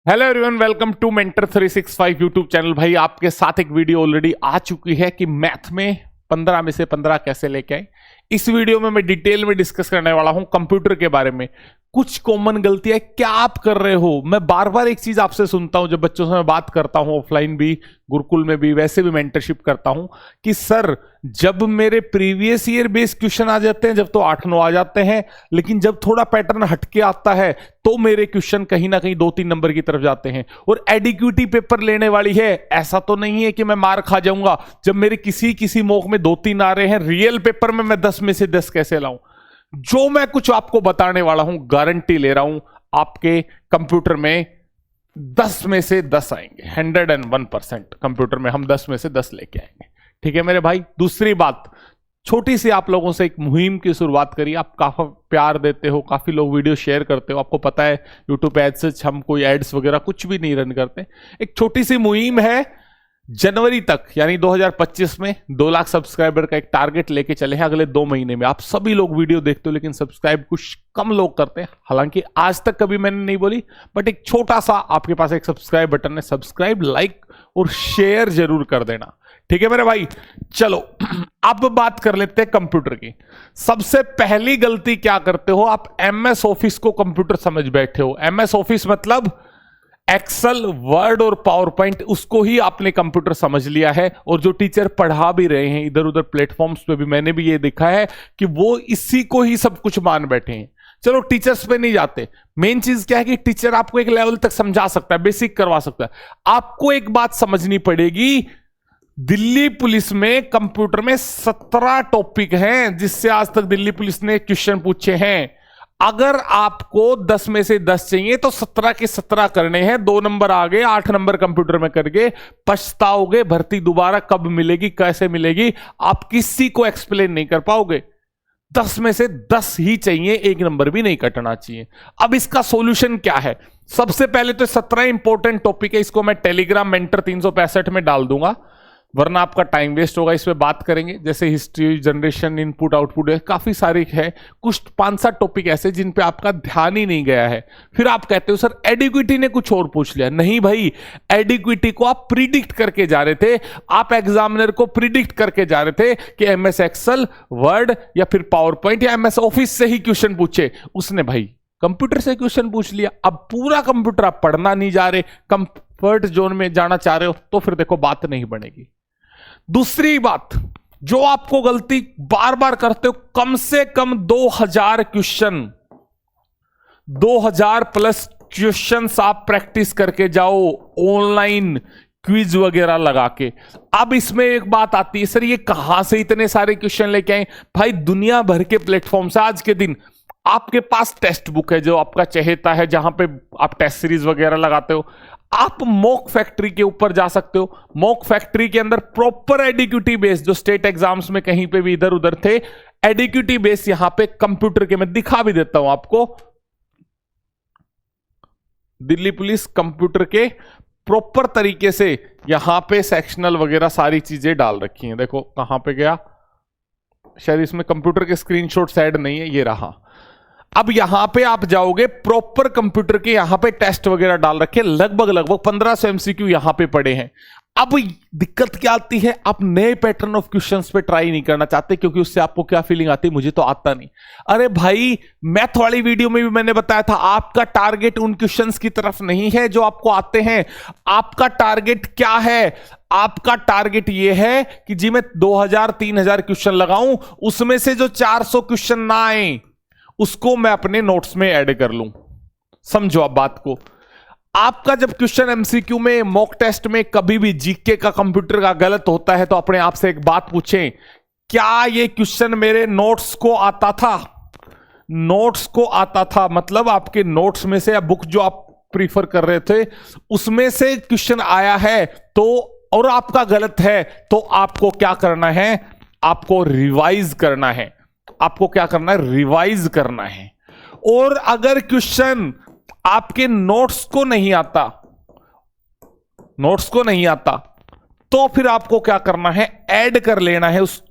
Hello everyone, welcome to mentor 365 YouTube channel. भाई आपके साथ एक वीडियो ऑलरेडी आ चुकी है कि मैथ में 15 में से 15 कैसे लेके आए। इस वीडियो में मैं डिटेल में डिस्कस करने वाला हूं कंप्यूटर के बारे में। कुछ कॉमन गलतियां क्या आप कर रहे हो। मैं बार बार एक चीज आपसे सुनता हूं, जब बच्चों से मैं बात करता हूं, ऑफलाइन भी, गुरुकुल में भी, वैसे भी मेंटरशिप करता हूं, कि सर जब मेरे प्रीवियस ईयर बेस्ड क्वेश्चन आ जाते हैं, जब तो 8-9 आ जाते हैं, लेकिन जब थोड़ा पैटर्न हटके आता है तो मेरे क्वेश्चन कहीं ना कहीं 2-3 नंबर की तरफ जाते हैं। और एडिक्यूटी पेपर लेने वाली है, ऐसा तो नहीं है कि मैं मार खा जाऊंगा जब मेरे किसी मॉक में 2-3 आ रहे हैं। रियल पेपर में मैं 10 में से 10 कैसे लाऊं। जो मैं कुछ आपको बताने वाला हूं, गारंटी ले रहा हूं, आपके कंप्यूटर में 10 में से 10 आएंगे। 101% कंप्यूटर में हम 10 में से 10 लेके आएंगे। ठीक है मेरे भाई। दूसरी बात, छोटी सी आप लोगों से एक मुहिम की शुरुआत करी। आप काफी प्यार देते हो, काफी लोग वीडियो शेयर करते हो। आपको पता है यूट्यूब पे एड्स, हम कोई एड्स वगैरह कुछ भी नहीं रन करते। एक छोटी सी मुहिम है, जनवरी तक यानी 2025 में 2 लाख सब्सक्राइबर का एक टारगेट लेके चले हैं अगले 2 महीने में। आप सभी लोग वीडियो देखते हो, लेकिन सब्सक्राइब कुछ कम लोग करते हैं। हालांकि आज तक कभी मैंने नहीं बोली, बट एक छोटा सा आपके पास एक सब्सक्राइब बटन है, सब्सक्राइब, लाइक और शेयर जरूर कर देना। ठीक है मेरे भाई। चलो अब बात कर लेते हैं कंप्यूटर की। सबसे पहली गलती क्या करते हो आप, MS ऑफिस को कंप्यूटर समझ बैठे हो। MS ऑफिस मतलब एक्सेल, वर्ड और पावर पॉइंट, उसको ही आपने कंप्यूटर समझ लिया है। और जो टीचर पढ़ा भी रहे हैं इधर उधर प्लेटफॉर्म्स पे भी, मैंने भी ये देखा है कि वो इसी को ही सब कुछ मान बैठे हैं। चलो टीचर्स पे नहीं जाते। मेन चीज क्या है कि टीचर आपको एक लेवल तक समझा सकता है, बेसिक करवा सकता है। आपको एक बात समझनी पड़ेगी, दिल्ली पुलिस में कंप्यूटर में 17 टॉपिक हैं जिससे आज तक दिल्ली पुलिस ने क्वेश्चन पूछे हैं। अगर आपको 10 में से 10 चाहिए तो 17 के 17 करने हैं। 2 नंबर आगे, 8 नंबर कंप्यूटर में करके पछताओगे। भर्ती दोबारा कब मिलेगी, कैसे मिलेगी, आप किसी को एक्सप्लेन नहीं कर पाओगे। 10 में से 10 ही चाहिए, 1 नंबर भी नहीं कटना चाहिए। अब इसका सॉल्यूशन क्या है? सबसे पहले तो 17 इंपॉर्टेंट टॉपिक है, इसको मैं टेलीग्राम मेंटर 365 में डाल दूंगा, वरना आपका टाइम वेस्ट होगा। इस पे बात करेंगे, जैसे हिस्ट्री, जनरेशन, इनपुट आउटपुट है, काफी सारी है। कुछ 5-7 टॉपिक ऐसे जिन पे आपका ध्यान ही नहीं गया है। फिर आप कहते हो सर एडिक्विटी ने कुछ और पूछ लिया। नहीं भाई, एडिक्विटी को आप प्रिडिक्ट करके जा रहे थे। आप एग्जामिनर को प्रिडिक्ट करके जा रहे थे कि MS एक्सेल, वर्ड या फिर पावर पॉइंट या MS ऑफिस से ही क्वेश्चन पूछे। उसने भाई कंप्यूटर से क्वेश्चन पूछ लिया। अब पूरा कंप्यूटर आप पढ़ना नहीं जा रहे, कंफर्ट जोन में जाना चाह रहे हो, तो फिर देखो बात नहीं बनेगी। दूसरी बात जो आपको गलती बार बार करते हो, कम से कम 2000 क्वेश्चन, 2000 प्लस क्वेश्चंस आप प्रैक्टिस करके जाओ ऑनलाइन क्विज वगैरह लगा के। अब इसमें एक बात आती है, सर ये कहां से इतने सारे क्वेश्चन लेके आए? भाई दुनिया भर के प्लेटफॉर्म से आज के दिन आपके पास टेक्स्ट बुक है जो आपका चहेता है, जहां पे आप टेस्ट सीरीज वगैरह लगाते हो। आप मॉक फैक्ट्री के ऊपर जा सकते हो। मॉक फैक्ट्री के अंदर प्रॉपर एडिक्यूटी बेस, जो स्टेट एग्जाम्स में कहीं पे भी इधर उधर थे, एडिक्यूटी बेस यहां पे कंप्यूटर के, मैं दिखा भी देता हूं आपको। दिल्ली पुलिस कंप्यूटर के प्रॉपर तरीके से यहां पे सेक्शनल वगैरह सारी चीजें डाल रखी हैं। देखो कहां पे गया, शायद इसमें कंप्यूटर के स्क्रीनशॉट ऐड नहीं है, ये रहा। अब यहां पे आप जाओगे, प्रॉपर कंप्यूटर के यहां पे टेस्ट वगैरह डाल रखे, लगभग 1500 MCQ यहां पे पड़े हैं। अब दिक्कत क्या आती है, आप नए पैटर्न ऑफ क्वेश्चंस पे ट्राई नहीं करना चाहते, क्योंकि उससे आपको क्या फीलिंग आती है, मुझे तो आता नहीं। अरे भाई, मैथ वाली वीडियो में भी मैंने बताया था, आपका टारगेट उन क्वेश्चंस की तरफ नहीं है जो आपको आते हैं। आपका टारगेट क्या है? आपका टारगेट यह है कि जी मैं 2000-3000 क्वेश्चन लगाऊं, उसमें से जो 400 क्वेश्चन ना आए उसको मैं अपने नोट्स में ऐड कर लूं। समझो आप बात को। आपका जब क्वेश्चन MCQ में, मॉक टेस्ट में कभी भी जीके का, कंप्यूटर का गलत होता है, तो अपने आप से एक बात पूछें, क्या ये क्वेश्चन मेरे नोट्स को आता था? नोट्स को आता था मतलब आपके नोट्स में से या बुक जो आप प्रीफर कर रहे थे उसमें से क्वेश्चन आया है, तो और आपका गलत है, तो आपको क्या करना है? आपको रिवाइज करना है। आपको क्या करना है? रिवाइज करना है। और अगर क्वेश्चन आपके नोट्स को नहीं आता, नोट्स को नहीं आता, तो फिर आपको क्या करना है? ऐड कर लेना है उस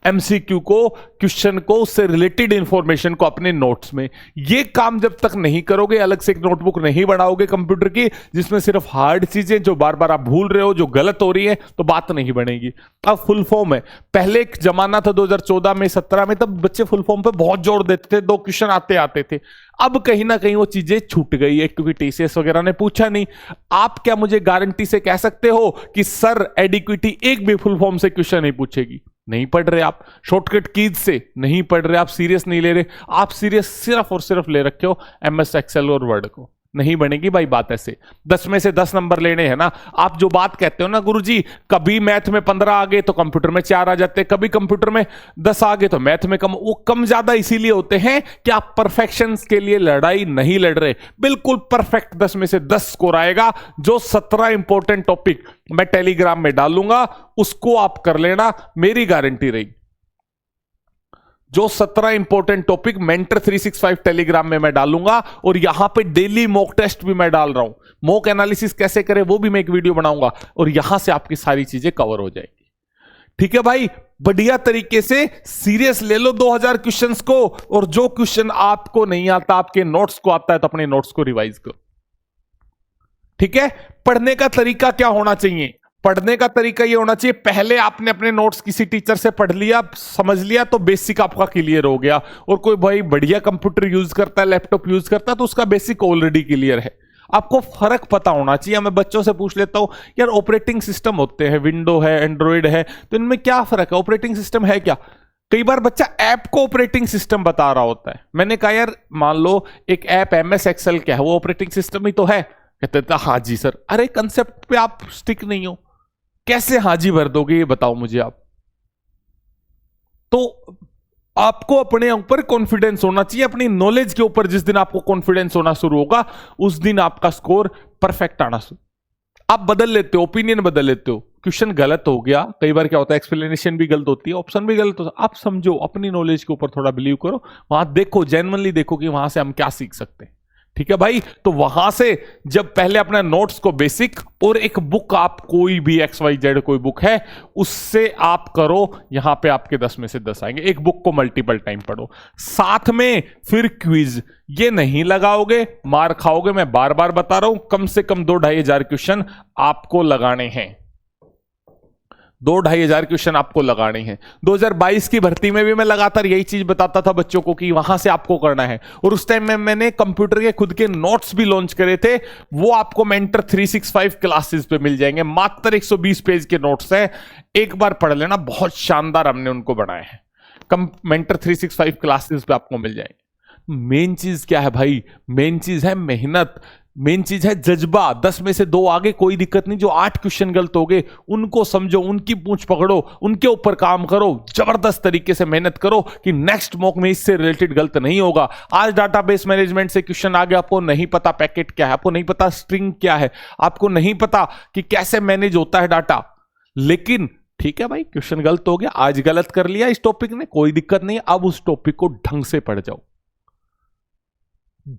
एमसीक्यू को, क्वेश्चन को, उससे रिलेटेड इंफॉर्मेशन को अपने नोट्स में। ये काम जब तक नहीं करोगे, अलग से एक नोटबुक नहीं बनाओगे कंप्यूटर की जिसमें सिर्फ हार्ड चीजें जो बार बार आप भूल रहे हो, जो गलत हो रही है, तो बात नहीं बनेगी। अब फुल फॉर्म है, पहले एक जमाना था 2014 में 17 में, तब बच्चे फुल फॉर्म पे बहुत जोर देते थे, 2 क्वेश्चन आते थे। अब कहीं ना कहीं वो चीजें छूट गई है क्योंकि टीसीएस वगैरह ने पूछा नहीं। आप क्या मुझे गारंटी से कह सकते हो कि सर एडिक्विटी एक भी फुल फॉर्म से क्वेश्चन नहीं पूछेगी? नहीं पढ़ रहे आप, शॉर्टकट कीज से नहीं पढ़ रहे आप, सीरियस नहीं ले रहे आप, सीरियस सिर्फ और सिर्फ ले रखे हो एमएस एक्सेल और वर्ड को। नहीं बनेगी भाई बात ऐसे। 10 में से 10 नंबर लेने हैं ना। आप जो बात कहते हो ना गुरुजी, कभी मैथ में 15 आ गए तो कंप्यूटर में 4 आ जाते हैं, कभी कंप्यूटर में 10 आ गए तो मैथ में कम। वो कम ज्यादा इसीलिए होते हैं कि आप परफेक्शन के लिए लड़ाई नहीं लड़ रहे। बिल्कुल परफेक्ट 10 में से 10 स्कोर आएगा। जो 17 इंपॉर्टेंट टॉपिक मैं टेलीग्राम में डालूंगा उसको आप कर लेना, मेरी गारंटी रही। जो 17 इंपॉर्टेंट टॉपिक मेंटर 365 टेलीग्राम में मैं डालूंगा, और यहां पे डेली मॉक टेस्ट भी मैं डाल रहा हूं। मॉक एनालिसिस कैसे करें वो भी मैं एक वीडियो बनाऊंगा, और यहां से आपकी सारी चीजें कवर हो जाएगी। ठीक है भाई, बढ़िया तरीके से सीरियस ले लो 2000 क्वेश्चंस को, और जो क्वेश्चन आपको नहीं आता, आपके नोट्स को आता है, तो अपने नोट्स को रिवाइज करो। ठीक है, पढ़ने का तरीका क्या होना चाहिए? पढ़ने का तरीका ये होना चाहिए, पहले आपने अपने नोट्स किसी टीचर से पढ़ लिया, समझ लिया, तो बेसिक आपका क्लियर हो गया। और कोई भाई बढ़िया कंप्यूटर यूज करता है, लैपटॉप यूज करता है, तो उसका बेसिक ऑलरेडी क्लियर है। आपको फर्क पता होना चाहिए। मैं बच्चों से पूछ लेता हूं, यार ऑपरेटिंग सिस्टम होते हैं, विंडो है, एंड्रॉइड है, तो इनमें क्या फर्क है? ऑपरेटिंग सिस्टम है क्या? कई बार बच्चा ऐप को ऑपरेटिंग सिस्टम बता रहा होता है। मैंने कहा यार मान लो एक ऐप एमएस एक्सेल क्या है, वो ऑपरेटिंग सिस्टम ही तो है। कहते थे हाँ जी सर। अरे कंसेप्ट पे आप स्टिक नहीं हो, कैसे हाजी भर दोगे ये बताओ मुझे आप। तो आपको अपने ऊपर कॉन्फिडेंस होना चाहिए, अपनी नॉलेज के ऊपर। जिस दिन आपको कॉन्फिडेंस होना शुरू होगा उस दिन आपका स्कोर परफेक्ट आना शुरू। आप बदल लेते हो, ओपिनियन बदल लेते हो, क्वेश्चन गलत हो गया, कई बार क्या होता है एक्सप्लेनेशन भी गलत होती है, ऑप्शन भी गलत होता है, आप समझो, अपनी नॉलेज के ऊपर थोड़ा बिलीव करो, वहां देखो, जेन्युइनली देखो कि वहां से हम क्या सीख सकते हैं। ठीक है भाई, तो वहां से जब पहले अपना नोट्स को बेसिक, और एक बुक आप कोई भी XYZ कोई बुक है उससे आप करो, यहां पे आपके 10 में से 10 आएंगे। एक बुक को मल्टीपल टाइम पढ़ो, साथ में फिर क्विज। ये नहीं लगाओगे मार खाओगे, मैं बार बार बता रहा हूं, कम से कम 2-2.5 हजार क्वेश्चन आपको लगाने हैं। 2-2.5 हजार क्वेश्चन आपको लगाने हैं। 2022 की भर्ती में भी मैं लगातार यही चीज बताता था बच्चों को कि वहां से आपको करना है। और उस टाइम में मैंने कंप्यूटर के खुद के नोट्स भी लॉन्च करे थे, वो आपको मेंटर 365 क्लासेस पे मिल जाएंगे। मात्र 120 पेज के नोट्स हैं, एक बार पढ़ लेना, बहुत शानदार हमने उनको बनाए हैं। मेंटर 365 क्लासेस पे आपको मिल जाएंगे। मेन चीज क्या है भाई? मेन चीज है मेहनत, मेन चीज है जज्बा। 10 में से 2 आगे कोई दिक्कत नहीं, जो 8 क्वेश्चन गलत हो गए उनको समझो, उनकी पूंछ पकड़ो, उनके ऊपर काम करो, जबरदस्त तरीके से मेहनत करो कि नेक्स्ट मॉक में इससे रिलेटेड गलत नहीं होगा। आज डाटाबेस मैनेजमेंट से क्वेश्चन आ गया, आपको नहीं पता पैकेट क्या है, आपको नहीं पता स्ट्रिंग क्या है, आपको नहीं पता कि कैसे मैनेज होता है डाटा, लेकिन ठीक है भाई क्वेश्चन गलत हो गया, आज गलत कर लिया इस टॉपिक ने, कोई दिक्कत नहीं। अब उस टॉपिक को ढंग से पढ़ जाओ,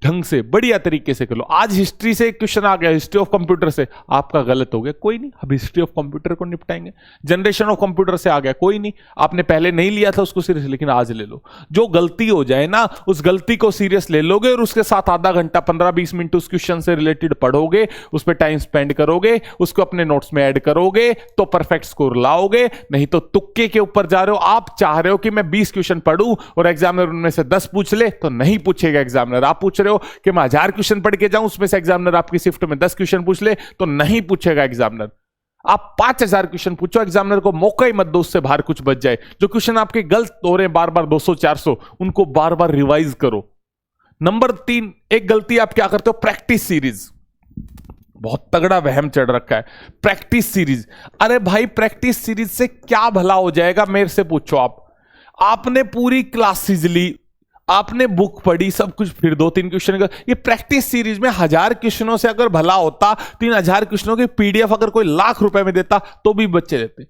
ढंग से बढ़िया तरीके से कर लो। आज हिस्ट्री से एक क्वेश्चन आ गया, हिस्ट्री ऑफ कंप्यूटर से, आपका गलत हो गया, कोई नहीं, अब हिस्ट्री ऑफ कंप्यूटर को निपटाएंगे। जनरेशन ऑफ कंप्यूटर से आ गया, कोई नहीं, आपने पहले नहीं लिया था उसको सीरियस, लेकिन आज ले लो। जो गलती हो जाए ना, उस गलती को सीरियस ले लोगे, और उसके साथ आधा घंटा 15-20 मिनट उस क्वेश्चन से रिलेटेड पढ़ोगे, उस पर टाइम स्पेंड करोगे, उसको अपने नोट्स में ऐड करोगे, तो परफेक्ट स्कोर लाओगे। नहीं तो तुक्के के ऊपर जा रहे हो, आप चाह रहे हो कि मैं 20 क्वेश्चन पढ़ूं और एग्जामिनर उनमें से 10 पूछ ले, तो नहीं पूछेगा एग्जामिनर। आप पूछ रहे हो कि मैं 1000 क्वेश्चन पढ़ के जाऊं, उसमें से एग्जामिनर आपकी शिफ्ट में 10 क्वेश्चन पूछ ले, तो नहीं पूछेगा एग्जामिनर। आप 5000 क्वेश्चन पूछो, एग्जामिनर को मौका ही मत दो उससे बाहर कुछ बच जाए। जो क्वेश्चन आपके गलत हो रहे हैं बार बार 200-400, उनको बार बार रिवाइज करो। नंबर 3, एक गलती आप क्या करते हो, प्रैक्टिस सीरीज। बहुत तगड़ा वहम चढ़ रखा है प्रैक्टिस सीरीज। अरे भाई प्रैक्टिस सीरीज से क्या भला हो जाएगा, मेरे से पूछो। आपने पूरी क्लासेस ली, आपने बुक पढ़ी, सब कुछ, फिर 2-3 क्वेश्चन का ये प्रैक्टिस सीरीज में 1000 क्वेश्चनों से अगर भला होता, 3000 क्वेश्चनों की PDF अगर कोई लाख रुपए में देता तो भी बच्चे देते।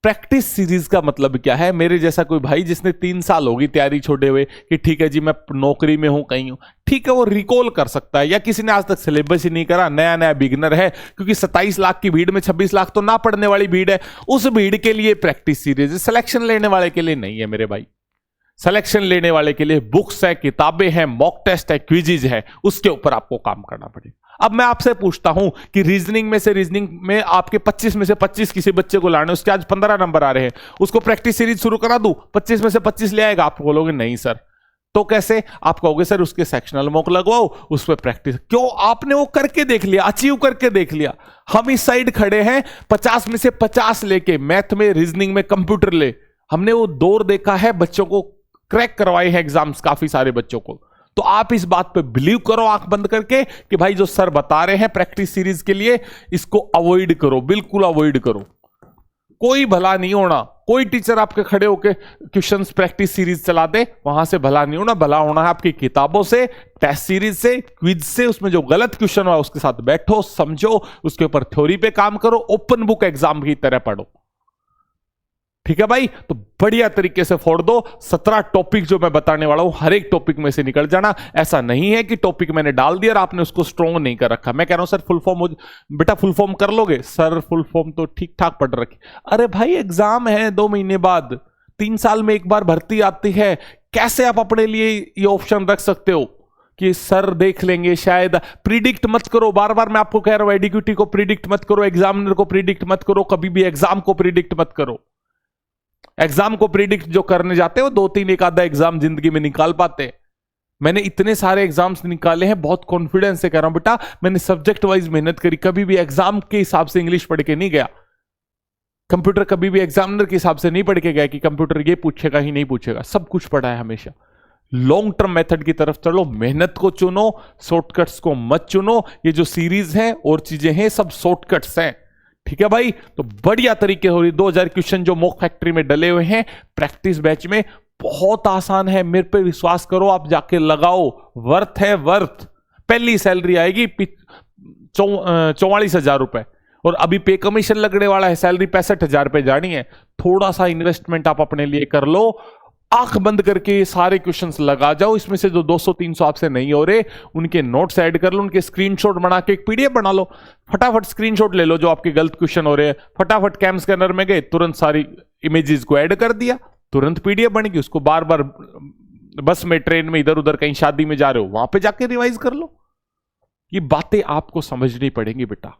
प्रैक्टिस सीरीज का मतलब क्या है? मेरे जैसा कोई भाई जिसने 3 साल होगी तैयारी छोड़े हुए कि ठीक है जी मैं नौकरी में हूं, कहीं हूं, ठीक है वो रिकॉल कर सकता है, या किसी ने आज तक सिलेबस ही नहीं करा, नया नया बिगिनर है, क्योंकि 27 लाख की भीड़ में 26 लाख तो ना पढ़ने वाली भीड़ है, उस भीड़ के लिए प्रैक्टिस सीरीज, सिलेक्शन लेने वाले के लिए नहीं है मेरे भाई। सिलेक्शन लेने वाले के लिए बुक्स है, किताबें हैं, मॉक टेस्ट है, क्विजीज है, उसके ऊपर आपको काम करना पड़ेगा। अब मैं आपसे पूछता हूं कि रीजनिंग में आपके 25 में से 25 किसी बच्चे को लाने, उसके आज 15 नंबर आ रहे हैं, उसको प्रैक्टिस सीरीज शुरू करा दूं, 25 में से 25 ले आएगा? आप बोलोगे नहीं सर। तो कैसे? आप कहोगे सर उसके सेक्शनल मॉक लगवाओ, उस पर प्रैक्टिस। क्यों? आपने वो करके देख लिया, अचीव करके देख लिया। हम इस साइड खड़े हैं 50 में से 50 लेके, मैथ में, रीजनिंग में, कंप्यूटर ले, हमने वो दौर देखा है, बच्चों को क्रैक करवाए हैं एग्जाम्स, काफी सारे बच्चों को। तो आप इस बात पे बिलीव करो आंख बंद करके कि भाई जो सर बता रहे हैं प्रैक्टिस सीरीज के लिए, इसको अवॉइड करो, बिल्कुल अवॉइड करो। कोई भला नहीं होना। कोई टीचर आपके खड़े होके क्वेश्चंस प्रैक्टिस सीरीज चला दे, वहां से भला नहीं होना। भला होना है आपकी किताबों से, टेस्ट सीरीज से, क्विज से। उसमें जो गलत क्वेश्चन हुआ उसके साथ बैठो, समझो, उसके ऊपर थ्योरी पे काम करो, ओपन बुक एग्जाम की तरह पढ़ो। ठीक है भाई? तो बढ़िया तरीके से फोड़ दो। 17 टॉपिक जो मैं बताने वाला हूं, हर एक टॉपिक में से निकल जाना। ऐसा नहीं है कि टॉपिक मैंने डाल दिया और आपने उसको स्ट्रॉन्ग नहीं कर रखा। मैं कह रहा हूं सर फुल फॉर्म बेटा फुल फॉर्म कर लोगे? सर फुल फॉर्म तो ठीक ठाक पढ़ रखी। अरे भाई एग्जाम है 2 महीने बाद, 3 साल में एक बार भर्ती आती है, कैसे आप अपने लिए ये ऑप्शन रख सकते हो कि सर देख लेंगे शायद? प्रिडिक्ट मत करो। बार बार मैं आपको कह रहा हूं एडीक्यूटी को प्रिडिक्ट मत करो, एग्जामिनर को प्रिडिक्ट मत करो, कभी भी एग्जाम को प्रिडिक्ट मत करो। एग्जाम को प्रिडिक्ट जो करने जाते हो 2-3 एक आधा एग्जाम जिंदगी में निकाल पाते। मैंने इतने सारे एग्जाम्स निकाले हैं, बहुत कॉन्फिडेंस से कह रहा हूं बेटा, मैंने सब्जेक्ट वाइज मेहनत करी, कभी भी एग्जाम के हिसाब से इंग्लिश पढ़ के नहीं गया। कंप्यूटर कभी भी एग्जामिनर के हिसाब से नहीं पढ़ के गया कि कंप्यूटर ये पूछेगा ही नहीं पूछेगा। सब कुछ पढ़ा है हमेशा। लॉन्ग टर्म मेथड की तरफ चलो, मेहनत को चुनो, शॉर्टकट्स को मत चुनो। ये जो सीरीज है और चीजें हैं सब शॉर्टकट्स हैं। ठीक है भाई? तो बढ़िया तरीके हो रही। 2000 क्वेश्चन जो मॉक फैक्ट्री में डले हुए हैं प्रैक्टिस बैच में, बहुत आसान है, मेरे पे विश्वास करो, आप जाके लगाओ। वर्थ है, वर्थ। पहली सैलरी आएगी 44,000 रुपए, और अभी पे कमीशन लगने वाला है, सैलरी 65,000 रुपए जानी है। थोड़ा सा इन्वेस्टमेंट आप अपने लिए कर लो, आंख बंद करके सारे क्वेश्चंस लगा जाओ। इसमें से जो 200-300 आपसे नहीं हो रहे, उनके नोट्स ऐड कर लो, उनके स्क्रीनशॉट बना के एक पीडीएफ बना लो। फटाफट स्क्रीनशॉट ले लो जो आपके गलत क्वेश्चन हो रहे हैं, फटाफट कैम स्कैनर में गए, तुरंत सारी इमेजेस को ऐड कर दिया, तुरंत पीडीएफ बन गई। उसको बार बार बस में, ट्रेन में, इधर उधर कहीं शादी में जा रहे हो, वहां पे जाके रिवाइज कर लो। ये बातें आपको समझनी पड़ेंगी बेटा।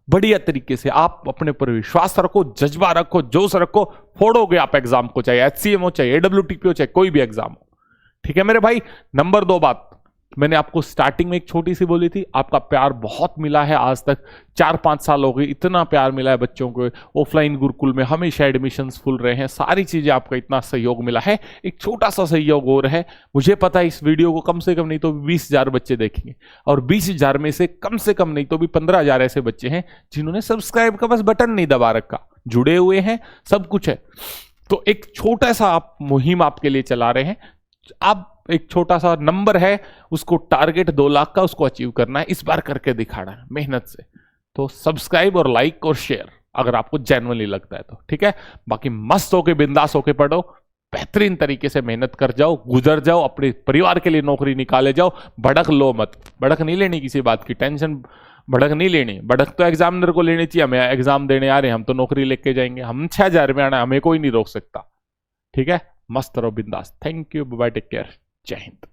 बढ़िया तरीके से आप अपने ऊपर विश्वास रखो, जज्बा रखो, जोश रखो, फोड़ोगे आप एग्जाम को, चाहे HCM हो, चाहे AWTP हो, चाहे कोई भी एग्जाम हो। ठीक है मेरे भाई? नंबर 2 बात मैंने आपको स्टार्टिंग में एक छोटी सी बोली थी, आपका प्यार बहुत मिला है आज तक, 4-5 साल हो गए, इतना प्यार मिला है बच्चों को। ऑफलाइन गुरुकुल में हमेशा एडमिशंस फुल रहे हैं, सारी चीजें आपका इतना सहयोग मिला है। एक छोटा सा सहयोग और है, मुझे पता है इस वीडियो को कम से कम नहीं तो 20,000 बच्चे देखेंगे, और 20,000 में से कम नहीं तो भी 15,000 ऐसे बच्चे हैं जिन्होंने सब्सक्राइब का बस बटन नहीं दबा रखा, जुड़े हुए हैं, सब कुछ है। तो एक छोटा सा आप मुहिम आपके लिए चला रहे हैं। आप एक छोटा सा नंबर है, उसको टारगेट 2 लाख का, उसको अचीव करना है, इस बार करके दिखाना है मेहनत से। तो सब्सक्राइब और लाइक और शेयर अगर आपको जेन्युइनली लगता है तो। ठीक है? बाकी मस्त होके, बिंदास होके पढ़ो, बेहतरीन तरीके से मेहनत कर जाओ, गुजर जाओ, अपने परिवार के लिए नौकरी निकाले जाओ। भड़क लो मत, भड़क नहीं लेनी किसी बात की, टेंशन भड़क नहीं लेनी। भड़क तो एग्जामिनर को लेनी चाहिए, हमें एग्जाम देने आ रहे हैं, हम तो नौकरी लेके जाएंगे, हम 6,000 में आना, हमें कोई नहीं रोक सकता। ठीक है? मस्त रहो, बिंदास। Thank you, bye, take care, जय हिंद।